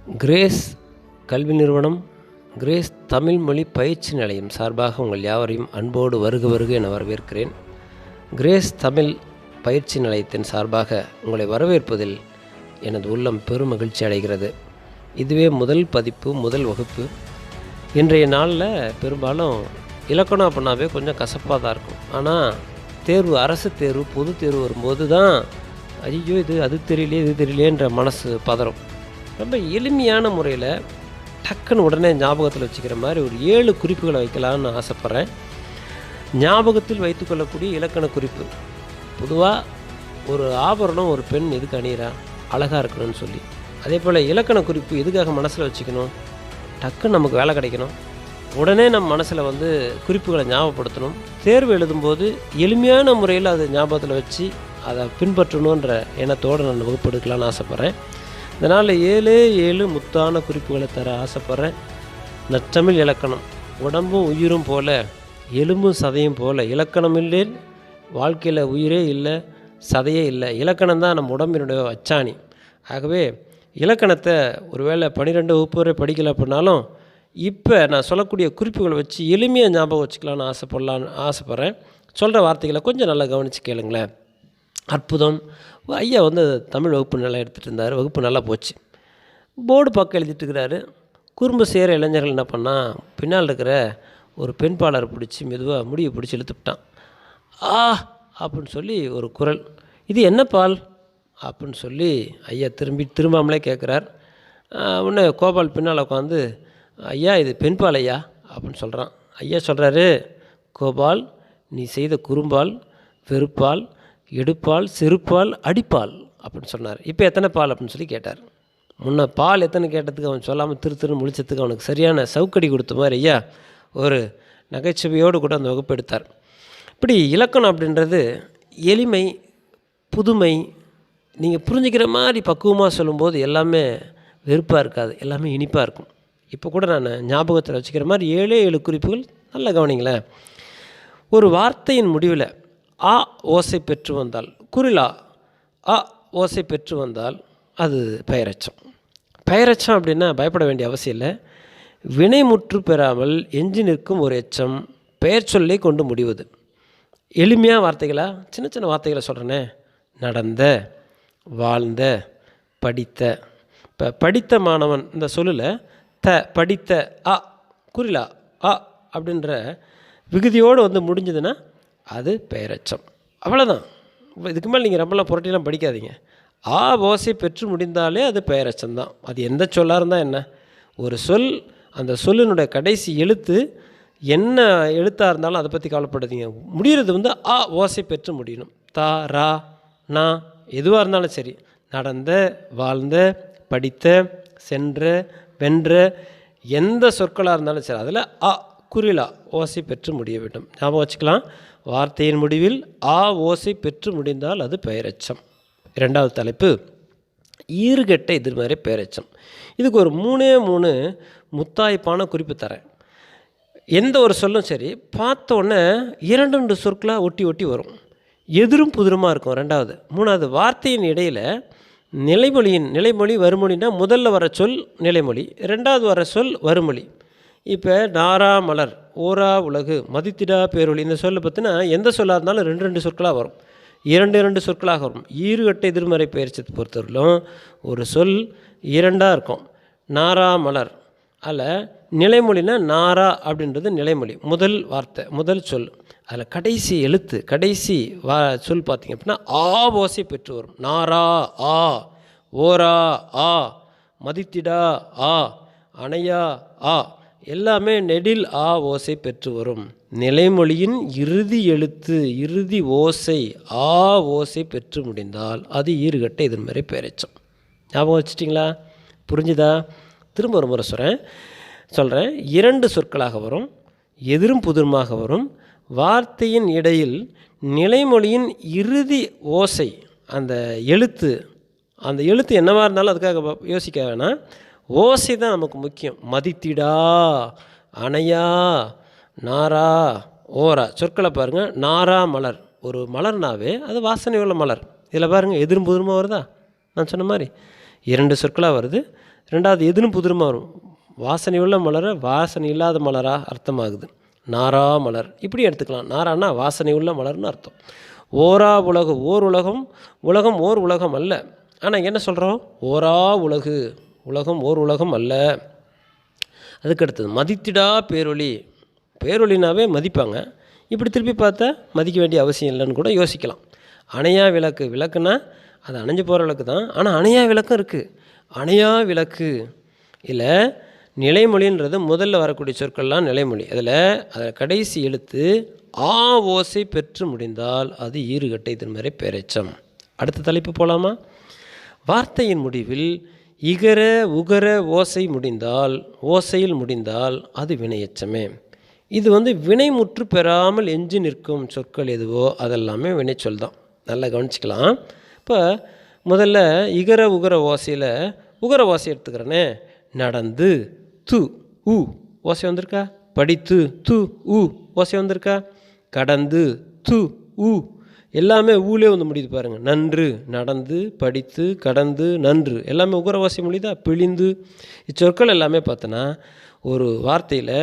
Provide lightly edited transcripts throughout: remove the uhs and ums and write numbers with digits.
Grace கல்வி நிறுவனம், grace Tamil மொழி பயிற்சி நிலையம் சார்பாக உங்கள் யாவரையும் அன்போடு வருக என வரவேற்கிறேன். கிரேஸ் தமிழ் பயிற்சி நிலையத்தின் சார்பாக உங்களை வரவேற்பதில் எனது உள்ளம் பெரும் மகிழ்ச்சி அடைகிறது. இதுவே முதல் பதிப்பு, முதல் வகுப்பு. இன்றைய நாளில் பெரும்பாலும் இலக்கணம் அப்படின்னாவே கொஞ்சம் கசப்பாக தான் இருக்கும். ஆனால் தேர்வு, அரசு தேர்வு, பொது தேர்வு வரும்போது தான் ஐயோ அது தெரியலையே இது தெரியலையேன்ற மனசு பதறும். ரொம்ப எளிமையான முறையில் டக்குன்னு உடனே ஞாபகத்தில் வச்சுக்கிற மாதிரி ஒரு 7 குறிப்புகளை வைக்கலான்னு ஆசைப்பட்றேன். ஞாபகத்தில் வைத்துக்கொள்ளக்கூடிய இலக்கண குறிப்பு. பொதுவாக ஒரு ஆபரணம் ஒரு பெண் எதுக்கு அணிகிறா? அழகாக இருக்கணும்னு சொல்லி. அதே போல் இலக்கண குறிப்பு எதுக்காக மனசில் வச்சுக்கணும்? டக்குன்னு நமக்கு வேலை கிடைக்கணும். உடனே நம்ம மனசில் குறிப்புகளை ஞாபகப்படுத்தணும். தேர்வு எழுதும்போது எளிமையான முறையில் அதை ஞாபகத்தில் வச்சு அதை பின்பற்றணுன்ற எண்ணத்தோடு நான் வகுப்பு எடுக்கலான்னு ஆசைப்பட்றேன். இதனால் 7 முத்தான குறிப்புகளை தர ஆசைப்பட்றேன். நற்றமிழ் இலக்கணம். உடம்பும் உயிரும் போல், எலும்பும் சதையும் போல். இலக்கணம் இல்லை வாழ்க்கையில் உயிரே இல்லை, சதையே இல்லை. இலக்கணம் தான் நம்ம உடம்பினுடைய அச்சாணி. ஆகவே இலக்கணத்தை ஒருவேளை 12 வகுப்பு வரை படிக்கலை அப்படின்னாலும் இப்போ நான் சொல்லக்கூடிய குறிப்புகளை வச்சு எளிமையாக ஞாபகம் வச்சுக்கலான்னு ஆசைப்பட்றேன். சொல்கிற வார்த்தைகளை கொஞ்சம் நல்லா கவனித்து கேளுங்களேன். அற்புதம். ஐயா தமிழ் வகுப்பு நல்லா எடுத்துகிட்டு இருந்தார். வகுப்பு நல்லா போச்சு. போர்டு பக்கம் எழுதிட்டு இருக்கிறாரு. குறும்பு செய்கிற இளைஞர்கள் என்ன பண்ணால், பின்னால் இருக்கிற ஒரு பெண் பாலரை பிடிச்சி மெதுவாக முடியை பிடிச்சி இழுத்துப்பிட்டான். அப்படின்னு சொல்லி ஒரு குரல். இது என்ன பால் அப்படின்னு சொல்லி ஐயா திரும்பாமலே கேட்குறார். உடனே கோபால் பின்னால் உட்காந்து, ஐயா இது பெண் பால் ஐயா அப்படின்னு சொல்கிறான். ஐயா சொல்கிறாரு, கோபால் நீ செய்த குறும்பால், வெறுப்பால், எடுப்பால், செருப்பால், அடிப்பால் அப்படின்னு சொன்னார். இப்போ எத்தனை பால் அப்படின்னு சொல்லி கேட்டார். முன்ன பால் எத்தனை கேட்டதுக்கு அவன் சொல்லாமல் திரு முழிச்சதுக்கு அவனுக்கு சரியான சவுக்கடி கொடுத்த மாதிரி ஐயா ஒரு நகைச்சுவையோடு கூட அந்த வகுப்பு எடுத்தார். இப்படி இலக்கணம் அப்படின்றது எளிமை, புதுமை, நீங்கள் புரிஞ்சுக்கிற மாதிரி பக்குவமாக சொல்லும்போது எல்லாமே வெறுப்பாக இருக்காது, எல்லாமே இனிப்பாக இருக்கும். இப்போ கூட நான் ஞாபகத்தில் வச்சுக்கிற மாதிரி 7 குறிப்புகள் நல்லா கவனிங்களேன். ஒரு வார்த்தையின் முடிவில் ஆ ஓசை பெற்று வந்தால், குறிலா ஆ ஓசை பெற்று வந்தால் அது பெயரெச்சம். பெயரெச்சம் அப்படின்னா பயப்பட வேண்டிய அவசியம் இல்லை. வினைமுற்று பெறாமல் எஞ்சி நிற்கும் ஒரு எச்சம் பெயர் சொல்லை கொண்டு முடிவது. எளிமையாக வார்த்தைகளா, சின்ன வார்த்தைகளை சொல்கிறேனே. நடந்த, வாழ்ந்த, படித்த. இப்போ படித்த மாணவன் இந்த சொல்லில் படித்த ஆ குறிலா ஆ அப்படின்ற விகுதியோடு முடிஞ்சதுன்னா அது பெயரெச்சம். அவ்வளோதான். இதுக்கு மேலே நீங்கள் ரொம்பலாம் புரட்டிலாம் படிக்காதீங்க. ஆ ஓசை பெற்று முடிந்தாலே அது பெயரெச்சம்தான். அது எந்த சொல்லாக இருந்தால் என்ன? ஒரு சொல், அந்த சொல்லினுடைய கடைசி எழுத்து என்ன எழுத்தாக இருந்தாலும் அதை பற்றி கவலைப்படுறீங்க. முடிகிறது ஆ ஓசை பெற்று முடியணும். தா, ரா, நா எதுவாக இருந்தாலும் சரி. நடந்த, வாழ்ந்த, படித்த, சென்ற, வென்ற எந்த சொற்களாக இருந்தாலும் சரி அதில் ஆ குறிலா ஓசை பெற்று முடிய வேண்டும். ஞாபகம் வச்சுக்கலாம். வார்த்தையின் முடிவில் ஆ ஓசை பெற்று முடிந்தால் அது பெயரெச்சம். 2வது தலைப்பு ஈறுகெட்ட எதிர்மறை பெயரெச்சம். இதுக்கு ஒரு 3 முத்தாய்ப்பான குறிப்பு தரேன். எந்த ஒரு சொல்லும் சரி, பார்த்த உடனே 2 சொற்களாக ஒட்டி வரும். எதிரும் புதிருமாக இருக்கும். 2வது. 3வது வார்த்தையின் இடையில் நிலைமொழி வருமொழின்னா முதல்ல வர சொல் நிலைமொழி, 2வது வர சொல் வருமொழி. இப்போ நாரா மலர், ஓரா உலகு, மதித்திடா பேரொழி இந்த சொல்லை பார்த்தினா எந்த சொல்லாக இருந்தாலும் 2 சொற்களாக வரும். 2 சொற்களாக வரும். ஈறுகட்ட எதிர்மறை பெயர்ச்சத்தை பொறுத்தவரையிலும் ஒரு சொல் 2ஆக இருக்கும். நாரா மலர் அதில் நிலைமொழினா நாரா அப்படின்றது நிலைமொழி, முதல் வார்த்தை, முதல் சொல். அதில் கடைசி எழுத்து, கடைசி சொல் பார்த்திங்க அப்படின்னா ஆ ஓசை பெற்று வரும். நாரா ஆ, ஓரா ஆ, மதித்திடா ஆ, அணையா ஆ எல்லாமே நெடில் ஆ ஓசை பெற்று வரும். நிலைமொழியின் இறுதி எழுத்து, இறுதி ஓசை ஆ ஓசை பெற்று முடிந்தால் அது ஈறுகட்ட எதிர்மறை பெயரெச்சம். ஞாபகம் வச்சுட்டிங்களா? புரிஞ்சுதா? திரும்ப ஒரு முறை சொல்கிறேன். 2 சொற்களாக வரும், எதிரும் புதிருமாக வரும். வார்த்தையின் இடையில் நிலைமொழியின் இறுதி ஓசை, அந்த எழுத்து என்னவாக இருந்தாலும் அதுக்காக யோசிக்க வேணாம். ஓசை தான் நமக்கு முக்கியம். மதித்திடா, அணையா, நாரா, ஓரா சொற்களை பாருங்கள். நாரா மலர், ஒரு மலர்னாவே அது வாசனை உள்ள மலர். இதில் பாருங்கள் எதிரும் புதிருமா வருதா? நான் சொன்ன மாதிரி 2 சொற்களாக வருது. ரெண்டாவது எதுன்னு புதிருமா வரும். வாசனை உள்ள மலரை வாசனை இல்லாத மலராக அர்த்தமாகுது. நாரா மலர் இப்படி எடுத்துக்கலாம். நாரான்னா வாசனை உள்ள மலர்னு அர்த்தம். ஓரா உலகு, ஓர் உலகம், உலகம் ஓர் உலகம் அல்ல. ஆனால் என்ன சொல்கிறோம்? ஓரா உலகு, உலகம் ஓர் உலகம் அல்ல. அதுக்கடுத்தது மதித்திடா பேரொளி. பேரொளினாவே மதிப்பாங்க. இப்படி திருப்பி பார்த்தா மதிக்க வேண்டிய அவசியம் இல்லைன்னு கூட யோசிக்கலாம். அணையா விளக்கு, விளக்குன்னா அது அணைஞ்சு போகிற விளக்கு தான். ஆனால் அணையா விளக்கும் இருக்குது. அணையா விளக்கு இல்லை. நிலைமொழின்றது முதல்ல வரக்கூடிய சொற்கள்லாம் நிலைமொழி. அதில் கடைசி எழுத்து ஆ ஓசை பெற்று முடிந்தால் அது ஈறுகட்டை திருமறை பெயரெச்சம். அடுத்த தலைப்பு போகலாமா? வார்த்தையின் முடிவில் இகர உகர ஓசையில் முடிந்தால் அது வினையெச்சமே. இது வினைமுற்று பெறாமல் எஞ்சி நிற்கும் சொற்கள் எதுவோ அதெல்லாமே வினைச்சொல் தான். நல்லா கவனிச்சிக்கலாம். இப்போ முதல்ல இகர உகர ஓசையில் உகர ஓசை எடுத்துக்கிறேனே. நடந்து து உ ஓசை வந்திருக்கா? படித்து து உ ஓசை வந்திருக்கா? கடந்து து உ எல்லாமே ஊலே முடியுது பாருங்கள். நன்று, நடந்து, படித்து, கடந்து, நன்று எல்லாமே உகர ஓசை முடியுதா? பிழிந்து. இச்சொற்கள் எல்லாமே பார்த்தோன்னா ஒரு வார்த்தையில்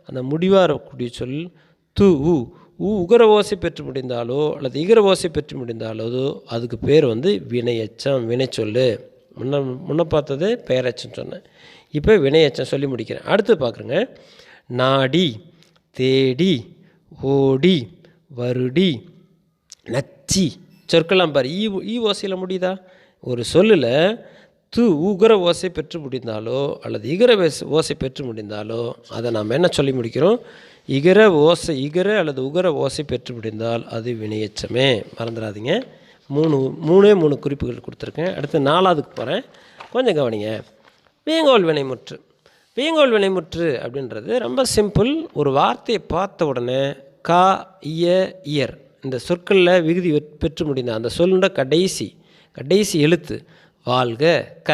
அந்த முடிவாக இருக்கக்கூடிய சொல் து உ உகர ஓசை பெற்று முடிந்தாலோ அல்லது இகர ஓசை பெற்று முடிந்தாலோ அதுக்கு பேர் வினையெச்சம், வினைச்சொல். முன்ன பார்த்தது பெயரெச்சம் சொன்னேன். இப்போ வினையெச்சம் சொல்லி முடிக்கிறேன். அடுத்து பார்க்குறேங்க. நாடி, தேடி, ஓடி, வருடி, நச்சி சொற்கெல்லாம் பாரு ஈ ஓசையில் முடியுதா? ஒரு சொல்லில் து உகர ஓசை பெற்று முடிந்தாலோ அல்லது இகர ஓசை பெற்று முடிந்தாலோ அதை நாம் என்ன சொல்லி முடிக்கிறோம்? இகர அல்லது உகர ஓசை பெற்று முடிந்தால் அது வினையெச்சமே. மறந்துடாதீங்க. மூணு குறிப்புகள் கொடுத்துருக்கேன். அடுத்து 4வதுக்கு போகிறேன். கொஞ்சம் கவனிங்க. வியங்கோல் வினைமுற்று. வியங்கோல் வினைமுற்று அப்படின்றது ரொம்ப சிம்பிள். ஒரு வார்த்தையை பார்த்த உடனே கா, இயர் இந்த சொற்களில் விகுதி பெற்று முடிந்த அந்த சொல்லுண்ட கடைசி எழுத்து வாழ்க க,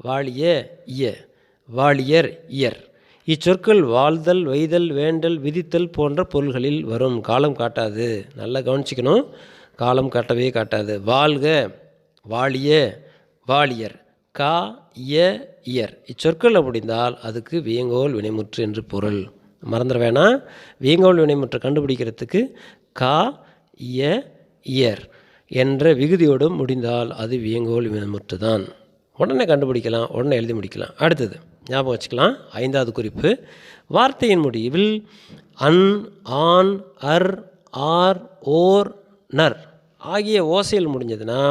வாழிய இய, வாழியர் இயர். இச்சொற்கள் வாழ்தல், வைதல், வேண்டல், விதித்தல் போன்ற பொருள்களில் வரும். காலம் காட்டாது. நல்லா கவனிச்சிக்கணும். காலம் காட்டவே காட்டாது. வாழ்க, வாழிய, வாழியர், கா, இயர் இச்சொற்களில் முடிந்தால் அதுக்கு வியங்கோல் வினைமுற்று என்று பொருள். மறந்துட வேணாம். வியங்கோல் வினைமுற்றை கண்டுபிடிக்கிறதுக்கு கா, இயர் என்ற விகுதியோடு முடிந்தால் அது வியங்கோல் வினைமுற்று தான். உடனே கண்டுபிடிக்கலாம், உடனே எழுதி முடிக்கலாம். அடுத்தது ஞாபகம் வச்சுக்கலாம். 5வது குறிப்பு. வார்த்தையின் முடிவில் அன், ஆன், அர், ஆர், ஓர், நர் ஆகிய ஓசையில் முடிஞ்சதுன்னா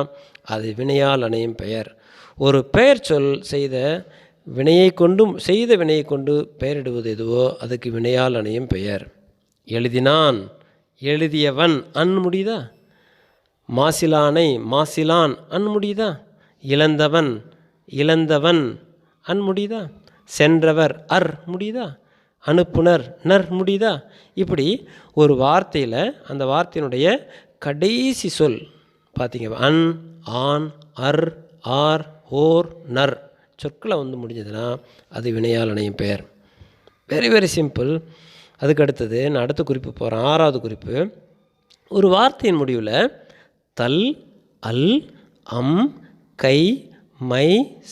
அது வினையால் அணையும் பெயர். ஒரு பெயர் சொல் செய்த வினையை கொண்டு பெயரிடுவது எதுவோ அதுக்கு வினையால் அணையும் பெயர். எழுதினான், எழுதியவன் அன் முடியுதா? மாசிலானை, மாசிலான் அன் முடியுதா? இழந்தவன் அன் முடியுதா? சென்றவர் அர் முடியுதா? அனுப்புனர் நர் முடியுதா? இப்படி ஒரு வார்த்தையில் அந்த வார்த்தையினுடைய கடைசி சொல் பார்த்தீங்க அன், ஆன், அர், ஆர், ஓர், நர் சொற்களை முடிஞ்சதுன்னா அது வினையால் அணையும் பெயர். Very very simple. அதுக்கு அடுத்தது நான் அடுத்த குறிப்பு போகிறேன். 6வது குறிப்பு. ஒரு வார்த்தையின் முடிவில் தல், அல், அம், கை, மை,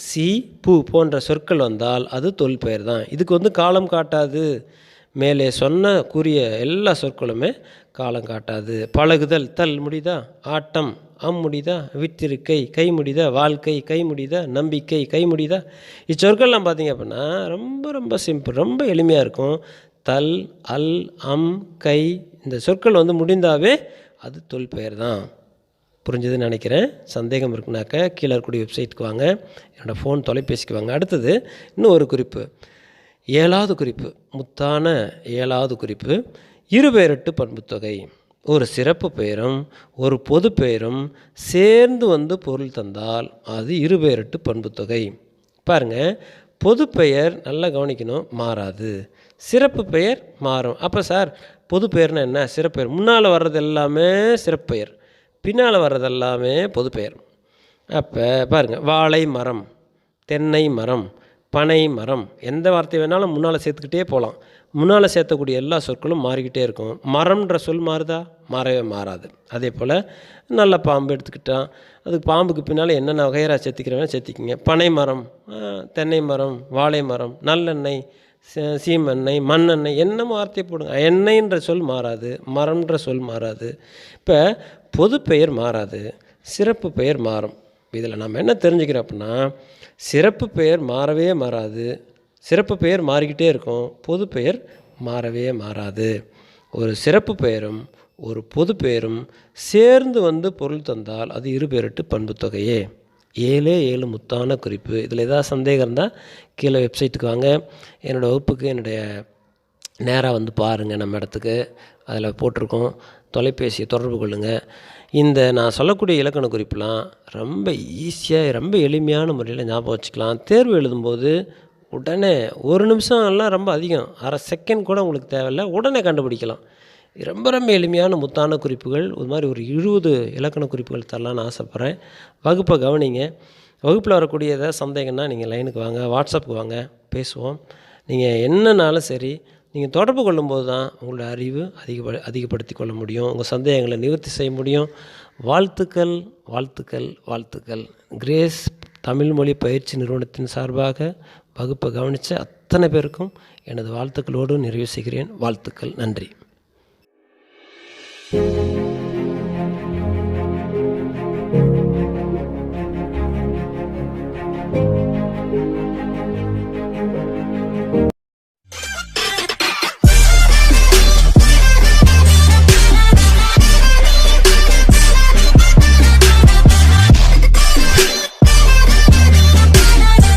சி, பூ போன்ற சொற்கள் வந்தால் அது தொல் பெயர் தான். இதுக்கு காலம் காட்டாது. மேலே கூறிய எல்லா சொற்களுமே காலம் காட்டாது. பழகுதல் தல் முடியுதா? ஆட்டம் அம் முடியுதா? விற்றிருக்கை கை முடியுதா? வாழ்க்கை கை முடியுதா? நம்பிக்கை கை முடியுதா? இச்சொற்கள்லாம் பார்த்தீங்க அப்படின்னா ரொம்ப ரொம்ப சிம்பிள், ரொம்ப எளிமையாக இருக்கும். தல், அல், அம், கை இந்த சொற்கள் முடிந்தாவே அது தொல் பெயர் தான். புரிஞ்சதுன்னு நினைக்கிறேன். சந்தேகம் இருக்குனாக்க கீழே இருக்கக்கூடிய வெப்சைட்டுக்கு வாங்க, என்னோடய ஃபோன் தொலைபேசிக்கு வாங்க. அடுத்தது இன்னும் ஒரு குறிப்பு. 7வது குறிப்பு, முத்தான 7வது குறிப்பு. இருபெயரட்டு பண்புத்தொகை. ஒரு சிறப்பு பெயரும் ஒரு பொது பெயரும் சேர்ந்து பொருள் தந்தால் அது இருபெயரட்டு பண்புத்தொகை. பாருங்கள், பொது பெயர் நல்லா கவனிக்கணும், மாறாது. சிறப்பு பெயர் மாறும். அப்போ சார் பொது பெயர்னா என்ன? சிறப்பெயர் முன்னால் வர்றது எல்லாமே சிறப்பெயர், பின்னால் வர்றதெல்லாமே பொது பெயர். அப்போ பாருங்கள், வாழை மரம், தென்னை மரம், பனை மரம், எந்த வார்த்தை வேணாலும் முன்னால் சேர்த்துக்கிட்டே போகலாம். முன்னால் சேர்த்தக்கூடிய எல்லா சொற்களும் மாறிக்கிட்டே இருக்கும். மரம்ன்ற சொல் மாறுதா? மாறவே மாறாது. அதே போல் நல்ல பாம்பு எடுத்துக்கிட்டால் அதுக்கு பாம்புக்கு பின்னால் என்னென்ன வகையராக சேர்த்திக்கிறவங்க சேர்த்திக்கிங்க. பனை மரம், தென்னை மரம், வாழை மரம், நல்லெண்ணெய், சீமெண்ணெய், மண்ணெண்ணெய், என்ன வார்த்தையை போடுங்க. எண்ணெய்ன்ற சொல் மாறாது, மரம்ன்ற சொல் மாறாது. இப்போ பொது பெயர் மாறாது, சிறப்பு பெயர் மாறும். இதில் நம்ம என்ன தெரிஞ்சுக்கிறோம் அப்படின்னா, சிறப்பு பெயர் மாறவே மாறாது, சிறப்பு பெயர் மாறிக்கிட்டே இருக்கும், பொது பெயர் மாறவே மாறாது. ஒரு சிறப்பு பெயரும் ஒரு பொது பெயரும் சேர்ந்து பொருள் தந்தால் அது இருபெயரட்டு பண்பு தொகையே. 7 முத்தான குறிப்பு. இதில் ஏதாவது சந்தேகம் இருந்தால் கீழே வெப்சைட்டுக்கு வாங்க, என்னோடய வகுப்புக்கு என்னுடைய நேராக பாருங்கள். நம்ம இடத்துக்கு அதில் போட்டிருக்கோம். தொலைபேசியை தொடர்பு கொள்ளுங்கள். இந்த நான் சொல்லக்கூடிய இலக்கண குறிப்பெலாம் ரொம்ப ஈஸியாக, ரொம்ப எளிமையான முறையில் ஞாபகம் வச்சுக்கலாம். தேர்வு எழுதும்போது உடனே 1 நிமிஷம் எல்லாம் ரொம்ப அதிகம், அரை செகண்ட் கூட உங்களுக்கு தேவையில்லை, உடனே கண்டுபிடிக்கலாம். ரொம்ப ரொம்ப எளிமையான முத்தான குறிப்புகள். இது மாதிரி ஒரு 20 இலக்கண குறிப்புகள் தரலான்னு ஆசைப்பட்றேன். வகுப்பை கவனிங்க. வகுப்பில் வரக்கூடிய ஏதாவது சந்தேகம்னா நீங்கள் லைனுக்கு வாங்க, வாட்ஸ்அப்புக்கு வாங்க, பேசுவோம். நீங்கள் என்னன்னாலும் சரி, நீங்கள் தொடர்பு கொள்ளும்போது தான் உங்களோட அறிவு அதிகப்படுத்தி கொள்ள முடியும், உங்கள் சந்தேகங்களை நிவர்த்தி செய்ய முடியும். வாழ்த்துக்கள், வாழ்த்துக்கள், வாழ்த்துக்கள். கிரேஸ் தமிழ் மொழி பயிற்சி நிறுவனத்தின் சார்பாக வகுப்பை கவனித்த அத்தனை பேருக்கும் எனது வாழ்த்துக்களோடு நிறைவு செய்கிறேன். வாழ்த்துக்கள். நன்றி.